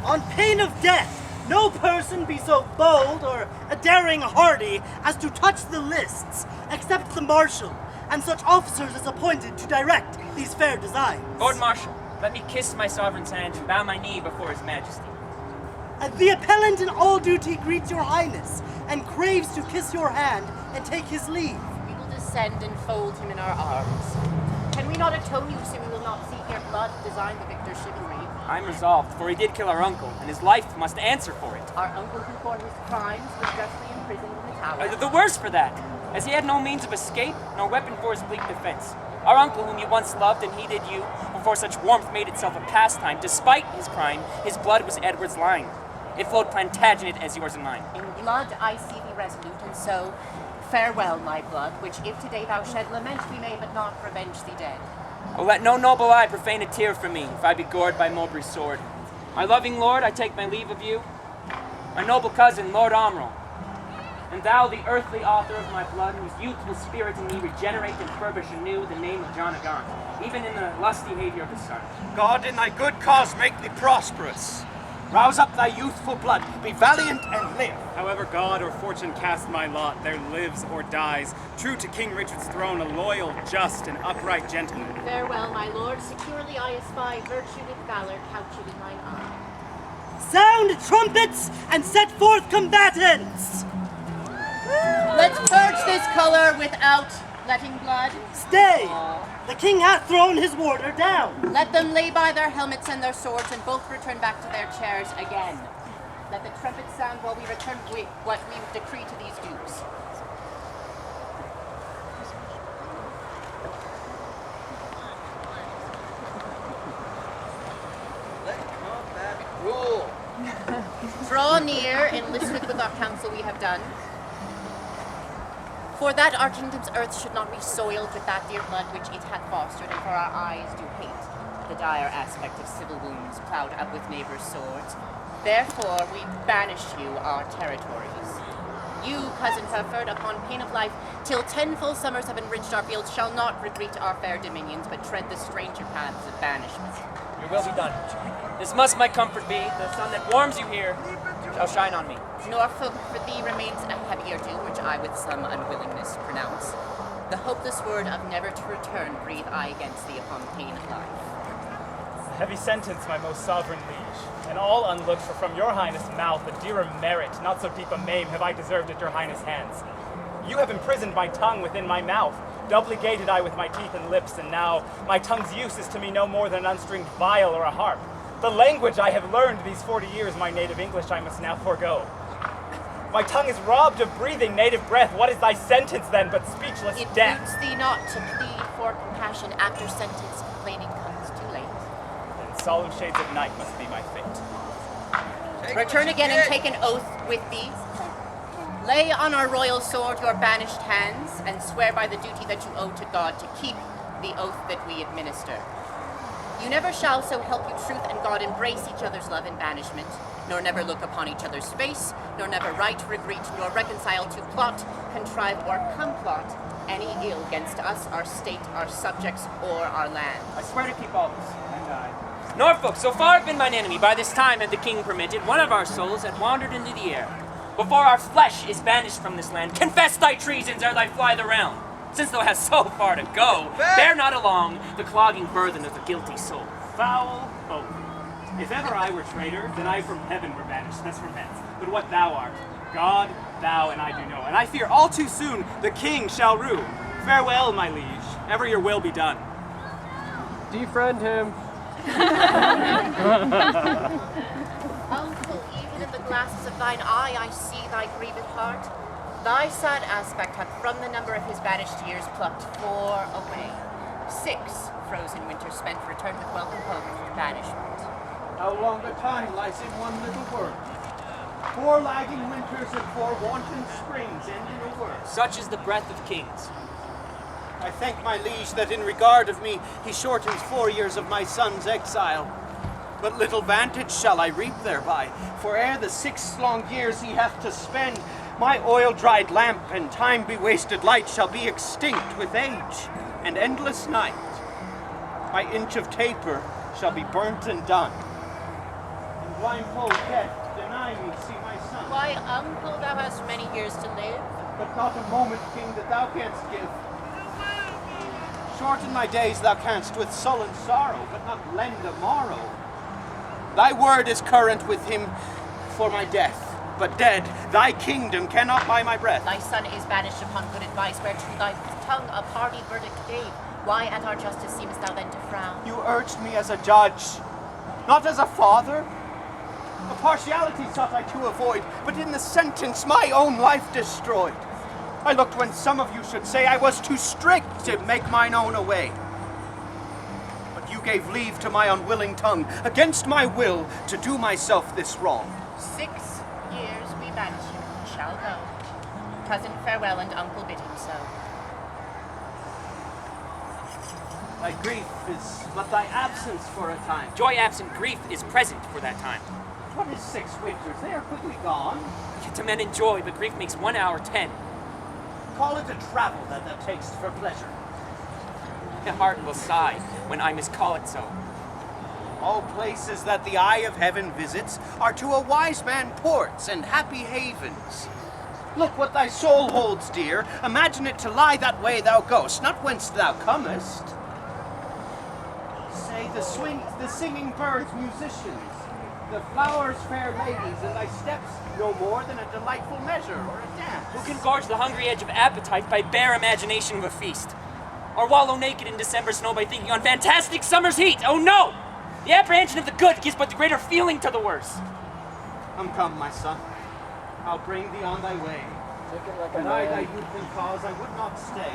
On pain of death, no person be so bold or a daring hardy as to touch the lists, except the marshal, and such officers as appointed to direct these fair designs. Lord Marshal, let me kiss my sovereign's hand and bow my knee before his majesty. The appellant in all duty greets your highness, and craves to kiss your hand and take his leave. We will descend and fold him in our arms. Can we not atone you so we will not see here blood design the victor's chivalry? I'm resolved, for he did kill our uncle, and his life must answer for it. Our uncle who for his crimes was justly imprisoned in the tower. The worse for that, as he had no means of escape, nor weapon for his bleak defense. Our uncle, whom you once loved and heeded you, before such warmth made itself a pastime, despite his crime, his blood was Edward's line. It flowed Plantagenet as yours and mine. In blood I see thee resolute, and so farewell, my blood, which if today thou shed, lament we may, but not revenge thee dead. Oh, let no noble eye profane a tear from me, if I be gored by Mowbray's sword. My loving lord, I take my leave of you. My noble cousin, Lord Omrel. And thou, the earthly author of my blood, whose youthful spirit in me regenerate and furbish anew the name of John of Gaunt, even in the lusty behavior of the sun. God in thy good cause make thee prosperous. Rouse up thy youthful blood, be valiant and live. However God or fortune cast my lot, there lives or dies, true to King Richard's throne, a loyal, just, and upright gentleman. Farewell, my lord, securely I espy virtue with valor couched in mine eye. Sound trumpets and set forth combatants! Let's purge this color without letting blood. Stay! The king hath thrown his warder down. Let them lay by their helmets and their swords, and both return back to their chairs again. Let the trumpet sound while we return what we decree to these dukes. Let combat rule. Draw near and listen with our counsel we have done. For that our kingdom's earth should not be soiled with that dear blood which it hath fostered, and for our eyes do hate the dire aspect of civil wounds plowed up with neighbors' swords. Therefore we banish you our territories. You, cousin Telford, upon pain of life, till 10 full summers have enriched our fields, shall not regret our fair dominions, but tread the stranger paths of banishment. Your will be done. This must my comfort be. The sun that warms you here shall shine on me. Norfolk, for thee remains a heavier due, which I with some unwillingness pronounce. The hopeless word of never to return breathe I against thee upon pain of life. A heavy sentence, my most sovereign liege, and all unlooked for from your highness' mouth a dearer merit, not so deep a maim, have I deserved at your highness' hands. You have imprisoned my tongue within my mouth, doubly gated I with my teeth and lips, and now my tongue's use is to me no more than an unstringed viol or a harp. The language I have learned these 40 years, my native English, I must now forego. My tongue is robbed of breathing native breath. What is thy sentence then but speechless It death? boots thee not to plead for compassion after sentence complaining comes too late. Then solemn shades of night must be my fate. Return again and take an oath with thee. Lay on our royal sword your banished hands, and swear by the duty that you owe to God to keep the oath that we administer. You never shall, so help you truth and God, embrace each other's love in banishment, nor never look upon each other's face, nor never write, regret, nor reconcile to plot, contrive, or complot any ill against us, our state, our subjects, or our land. I swear to keep all this. And I. Norfolk, so far have been mine enemy. By this time, had the king permitted, one of our souls had wandered into the air. Before our flesh is banished from this land, confess thy treasons ere thy fly the realm. Since thou hast so far to go, bear not along the clogging burthen of the guilty soul. Foul oath. If ever I were traitor, then I from heaven were banished, thence from hence. But what thou art, God, thou, and I do know. And I fear all too soon the king shall rue. Farewell, my liege. Ever your will be done. Defriend him. Uncle, even in the glasses of thine eye I see thy grieved heart. Thy sad aspect hath from the number of his banished years plucked 4 away. 6 frozen winters spent returned with welcome home from banishment. How long the time lies in one little word. 4 lagging winters and 4 wanton springs end in a word. Such is the breath of kings. I thank my liege that in regard of me he shortens 4 years of my son's exile. But little vantage shall I reap thereby, for ere the 6 long years he hath to spend, my oil-dried lamp and time-bewasted light shall be extinct with age and endless night. My inch of taper shall be burnt and done. And blindfold death, deny me, see my son. Why, uncle, thou hast many years to live. But not a moment, king, that thou canst give. Shorten my days thou canst with sullen sorrow, but not lend a morrow. Thy word is current with him for my death, but dead, thy kingdom cannot buy my breath. Thy son is banished upon good advice, whereto thy tongue a party verdict gave. Why at our justice seemest thou then to frown? You urged me as a judge, not as a father. A partiality sought I to avoid, but in the sentence my own life destroyed. I looked when some of you should say I was too strict to make mine own away. But you gave leave to my unwilling tongue, against my will, to do myself this wrong. 6 years we banish him, he shall go. Cousin, farewell, and uncle bid him so. Thy grief is but thy absence for a time. Joy absent, grief is present for that time. What is 6 winters? They are quickly gone. To men enjoy, but grief makes 1 hour 10. Call it a travel that thou takest for pleasure. My heart will sigh when I miscall it so. All places that the eye of heaven visits are to a wise man ports and happy havens. Look what thy soul holds dear. Imagine it to lie that way thou goest, not whence thou comest. Say the singing birds, musicians, the flowers, fair ladies, and thy steps no more than a delightful measure or a dance. Who can gorge the hungry edge of appetite by bare imagination of a feast? Or wallow naked in December snow by thinking on fantastic summer's heat? Oh no! The apprehension of the good gives but the greater feeling to the worse. Come, my son. I'll bring thee on thy way. Take it like a Deny thy man. youth and cause, I would not stay.